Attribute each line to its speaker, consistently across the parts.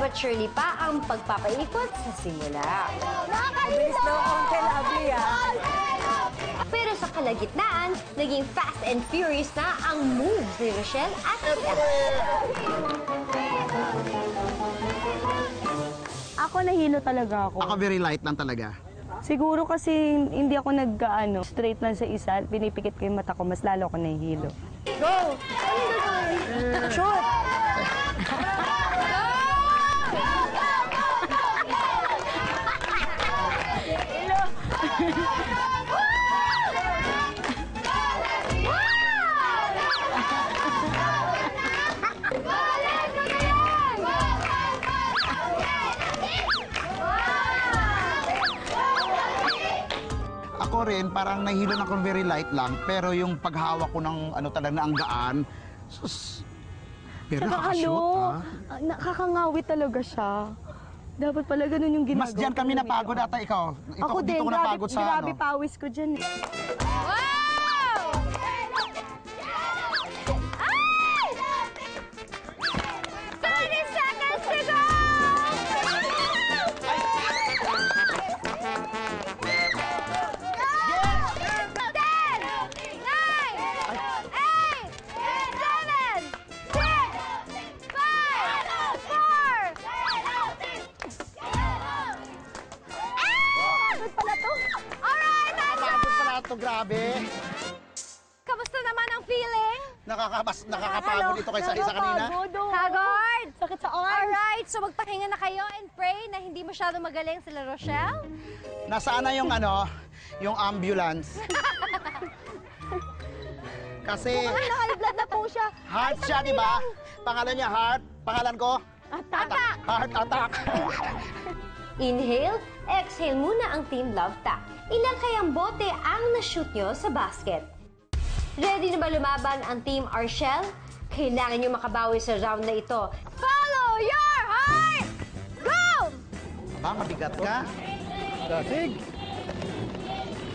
Speaker 1: but surely pa ang pagpapaikot sa simula.
Speaker 2: Mabilis daw ang Lovely,
Speaker 1: Pero sa kalagitnaan, naging fast and furious na ang moves ni Rochelle at Tia.
Speaker 2: Ako nahilo talaga ako.
Speaker 3: Ako very light lang talaga.
Speaker 2: Siguro kasi hindi ako straight lang sa isa. Pinipikit ko yung mata ko, mas lalo ako nahihilo. Go! Shoot!
Speaker 3: Ako rin, parang nahilo na ako very light lang, pero yung paghawak ko ng talaga na ang gaan, sus, pero nakashoot,
Speaker 2: Nakakangawit talaga siya. Dapat pala ganun yung ginagawa.
Speaker 3: Mas dyan kami napagod ata ikaw.
Speaker 2: Ako din,
Speaker 3: dito ko napagod sa
Speaker 2: grabe pawis ko dyan.
Speaker 1: Wow! 30 seconds to go!
Speaker 3: Grabe.
Speaker 1: Kamusta naman ang feeling?
Speaker 3: Nakakapagod ito kaysa isa kanina.
Speaker 1: Pagod?
Speaker 2: Sakit sa arms.
Speaker 1: Alright, so magpahinga na kayo and pray na hindi masyado magaling sila Rochelle.
Speaker 3: Nasaan na yung ambulance? Kasi
Speaker 2: High blood na po siya.
Speaker 3: heart siya, di ba? Pangalan niya heart. Pangalan ko?
Speaker 1: Attack!
Speaker 3: Heart attack.
Speaker 1: Inhale, exhale muna ang Team Love Tap. Ilan kayang bote ang na-shoot nyo sa basket? Ready na ba lumaban ang Team Arshel? Kailangan nyo makabawi sa round na ito. Follow your heart! Go!
Speaker 3: Mabigat ka?
Speaker 4: Dasig!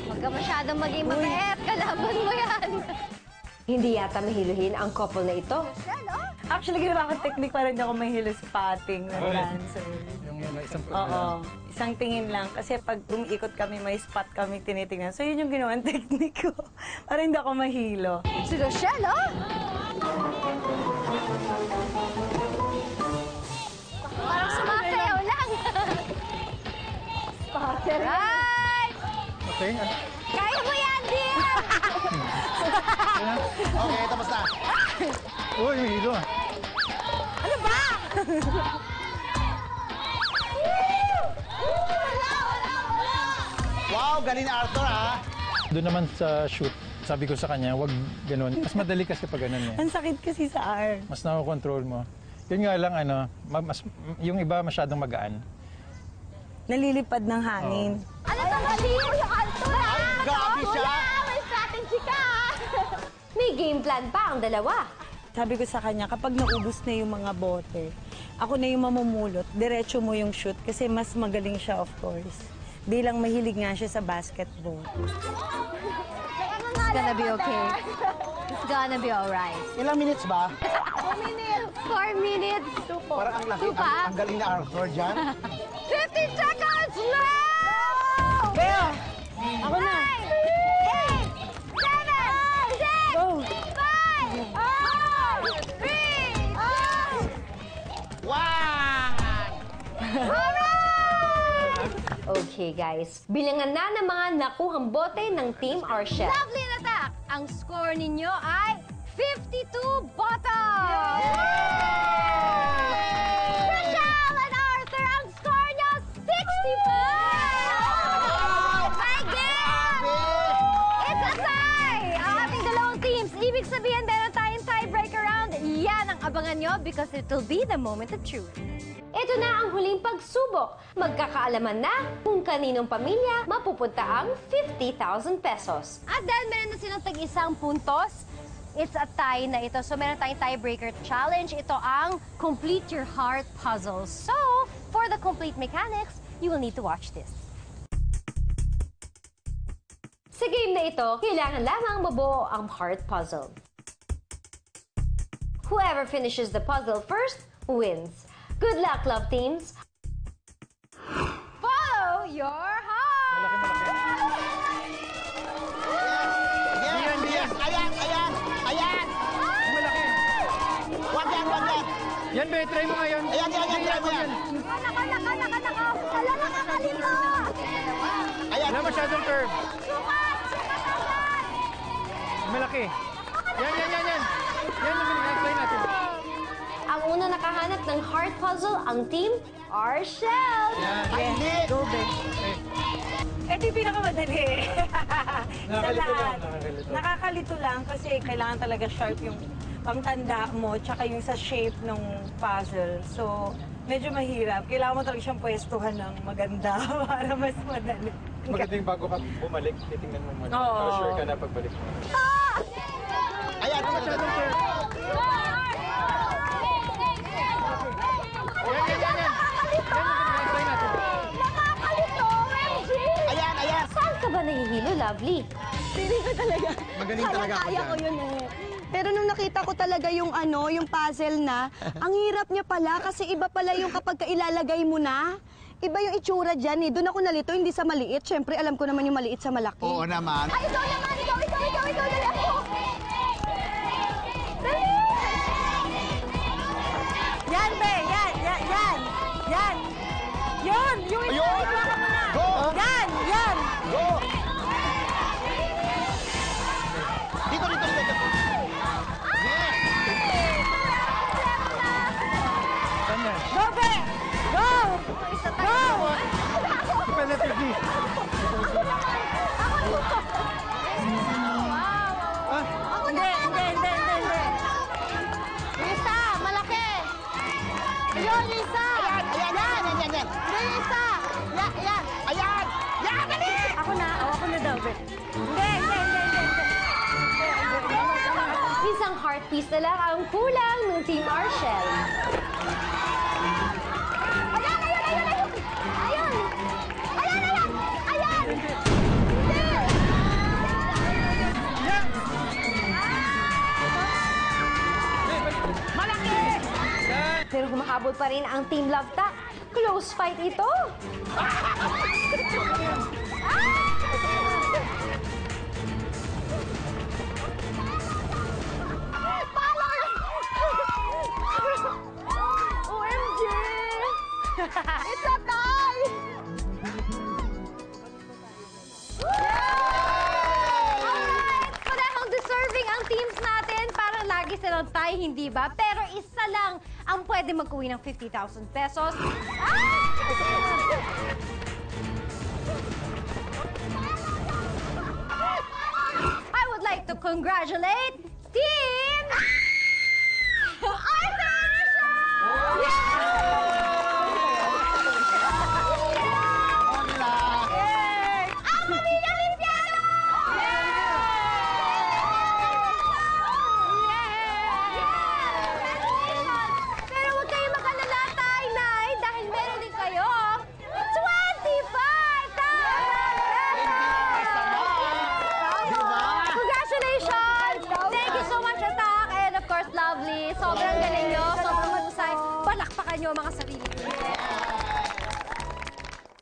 Speaker 1: Huwag ka masyadong maging mabait. Kalaban mo yan. Hindi yata mahiluhin ang couple na ito.
Speaker 2: Actually, ginawa ko technique para hindi ako mahilo sa patting ng dancer.
Speaker 4: Yung isang
Speaker 2: Oo. Isang tingin lang. Kasi pag umiikot kami, may spot kami tinitingnan. So, yun yung ginawang technique ko. Para hindi ako mahilo.
Speaker 1: Si Rochelle, oh! Parang sumasayaw lang. Right!
Speaker 4: Okay,
Speaker 1: Kaya mo yan, Dean!
Speaker 3: Okay, tapos na.
Speaker 4: Uy, may hilo ah.
Speaker 1: Ano ba?
Speaker 3: Wow, galing na Arthur, ha?
Speaker 4: Doon naman sa shoot, sabi ko sa kanya, wag ganun. Mas madali kasi pag ganun eh.
Speaker 2: Ang sakit kasi sa arm.
Speaker 4: Mas nakokontrol mo. Yun nga lang, yung iba masyadong magaan.
Speaker 2: Nalilipad ng hangin.
Speaker 1: Ano ka mali? Yung altura!
Speaker 3: Grabe siya!
Speaker 1: May strategy ka! May game plan pa ang dalawa.
Speaker 2: Sabi ko sa kanya, kapag naubos na yung mga bote, ako na yung mamumulot, diretso mo yung shoot kasi mas magaling siya, of course. Bilang mahilig nga siya sa basketball.
Speaker 1: It's gonna be okay. It's gonna be alright.
Speaker 3: Ilang minutes ba?
Speaker 1: 4 minutes. 4 minutes.
Speaker 3: Parang ang galing na Arthur dyan.
Speaker 1: 15 seconds left!
Speaker 2: Bea! Ako na!
Speaker 1: 8, 7, 6, 5, 4, 3, 2,
Speaker 3: Wow!
Speaker 1: Okay, guys. Bilangan na ng mga nakuhang bote ng Team Arshel. Lovely na attack! Ang score ninyo ay 52 bottles! Rochelle and Arthur, ang score nyo 65! My God! It's a tie! Ang ating dalawang teams. Ibig sabihin, meron tayong tiebreaker round. Yan ang abangan nyo because it will be the moment of truth. Ito na ang huling pagsubok. Magkakaalaman na kung kaninong pamilya mapupunta ang 50,000 pesos. At dahil meron na silang tag-isang puntos, it's a tie na ito. So meron tayong tiebreaker challenge. Ito ang Complete Your Heart Puzzle. So, for the complete mechanics, you will need to watch this. Sa game na ito, kailangan lamang mabuo ang heart puzzle. Whoever finishes the puzzle first wins. Good luck, love teams. Follow your heart.
Speaker 4: Malaki.
Speaker 3: Yes. Ayan.
Speaker 4: Malaki.
Speaker 3: Wag yan.
Speaker 4: Yan, be, try mo ngayon.
Speaker 3: Ayan, try mo yan.
Speaker 1: Naka. Wala, nakakalito.
Speaker 3: Ayan.
Speaker 4: Wala masyadong curve.
Speaker 1: Sukat agad.
Speaker 4: Malaki. Yan. Yan, try natin.
Speaker 1: Ang una nakahanap ng heart puzzle, ang team Arshel.
Speaker 2: Yes, go, be. Ito yung pinakamadali. Sa
Speaker 4: Nakakalito lang,
Speaker 2: lahat.
Speaker 4: nakakalito.
Speaker 2: Nakakalito lang kasi kailangan talaga sharp yung pangtanda mo tsaka yung sa shape ng puzzle. So, medyo mahirap. Kailangan mo talaga siyang pwestuhan ng maganda para mas madali.
Speaker 4: Maganda yung bago ka bumalik, titingnan mo muna.
Speaker 2: Oo.
Speaker 4: Para sure ka na pagbalik mo.
Speaker 3: Ayan.
Speaker 4: Masyadong curve. Yan. Try natin.
Speaker 1: Nakakalito, OMG!
Speaker 3: Ayan.
Speaker 1: Saan ka ba nahihilo, Lovely?
Speaker 5: Pili ko talaga.
Speaker 3: Magaling talaga ako
Speaker 5: Kaya ko
Speaker 3: dyan.
Speaker 5: yun eh. Pero nung nakita ko talaga yung yung puzzle na, ang hirap niya pala kasi iba pala yung kapag ilalagay mo na. Iba yung itsura dyan eh. Doon ako nalito, hindi sa maliit. Siyempre, alam ko naman yung maliit sa malaki.
Speaker 3: Oo naman.
Speaker 1: Ay, ikaw naman! Ikaw! Dali ako! Dali!
Speaker 2: Yan, be! Yan! Yun! Yung ito!
Speaker 3: Ayun!
Speaker 2: Hawakan mo na!
Speaker 3: Go!
Speaker 2: Yan!
Speaker 3: Go! Dito. Yes!
Speaker 4: Ganyan.
Speaker 2: Go, be! Go! Go!
Speaker 4: Relatively.
Speaker 2: Hindi.
Speaker 1: Yung isa, malaki! Ayun, yung isa!
Speaker 3: Ayan.
Speaker 1: Yung isa! Yan!
Speaker 3: Ayan, dali!
Speaker 2: Ako na daw, be. Hindi.
Speaker 1: Isang heart piece na lang ang kulang ng Team Arshel. Ayan! Hindi! Pero humahabol pa rin ang Team Love Tack. Close fight ito. OMG! It's a tie! Alright! Parehong deserving ang teams natin. Parang lagi silang tie, hindi ba? Pero isa lang ang pwede mag-uwi ng 50,000 pesos. I would like to congratulate Team Ang Pamilya Limpiano! Pero huwag kayo makalala, Nay, dahil meron din kayo 25,000 pesos! Congratulations! Thank you so much, Atak, and of course, Lovely. Sobrang galing nyo, sobrang husay. Palakpakan nyo ang mga sarili.